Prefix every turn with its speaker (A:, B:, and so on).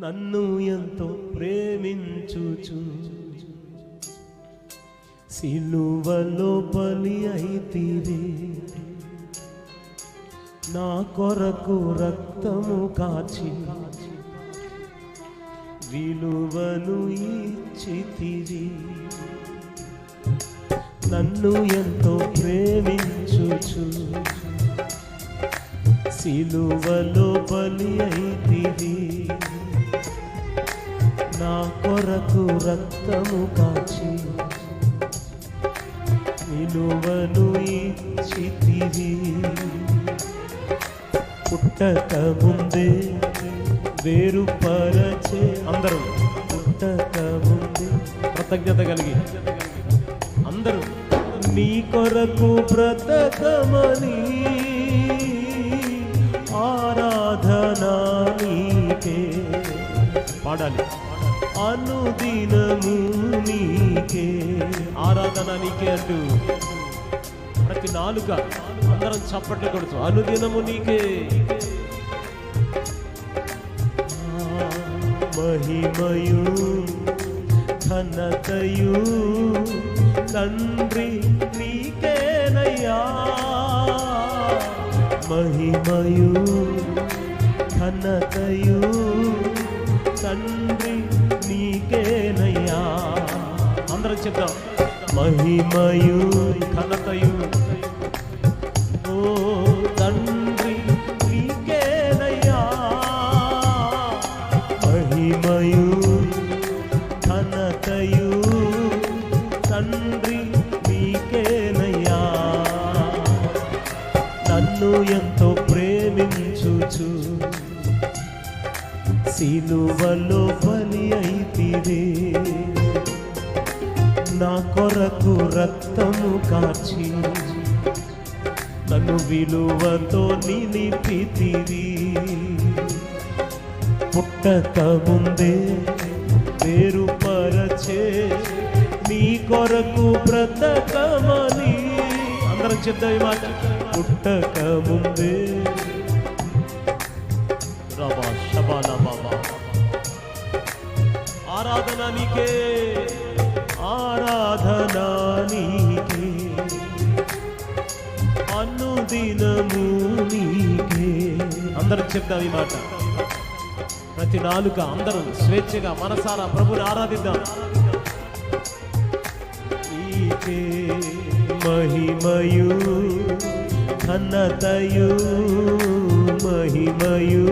A: నన్ను ఎంతో ప్రేమించుచు సిలువలో బలి అయితిరి, నా కొరకు రక్తము కాచి విలువను ఇచ్చితిరి. నన్ను ఎంతో ప్రేమించుచు సిలువలో బలి అయితిరి, నా కొరకు రక్తము కాచి విలువను ఇచ్చితిరి. పుట్టక ముందే వేరుపరచే, అందరూ పుట్టక ముందే కృతజ్ఞత కలిగి అందరూ నీ కొరకు బ్రతకమని ఆరాధనా నీకే పాడాలి. అనుదినము నీకే ఆరాధన నీకే అంటూ ప్రతి నాలుక అందరం చప్పట్లు కొడుతూ అనుదినము నీకే. మహిమయు ఘనతయు తండ్రి నీకేనయ్యా, మహిమయు ఘనతయు తండ్రి నీకేనయ్యా. అందరం చెప్తాం మహిమయు ఘనతయు ఓ తండ్రి నీకేనయ్యా, మహిమయు ఘనతయు తండ్రి నీకేనయ్యా. నన్ను ఎంతో ప్రేమించుచు సిలువలో బలి అయితిరి, నా కొరకు రక్తము కాచి నన్ను విలువతో నిలిపితిరి. పుట్టక ముందే వేరుపరచే నీ కొరకు బ్రతకమని, అందరం చెప్తాం ఈ మాట. పుట్టక ముందే రబా శబాలా బాబా ఆరాధన నీకే, ఆరాధన నీకే, అనుదినము నీకే. అందరం చెప్తాం ఈ మాట. ప్రతి నాలుక అందరూ స్వేచ్ఛగా మనసారా ప్రభుని ఆరాధిద్దాం. నీకే మహిమయు ఘనతయు, మహిమయు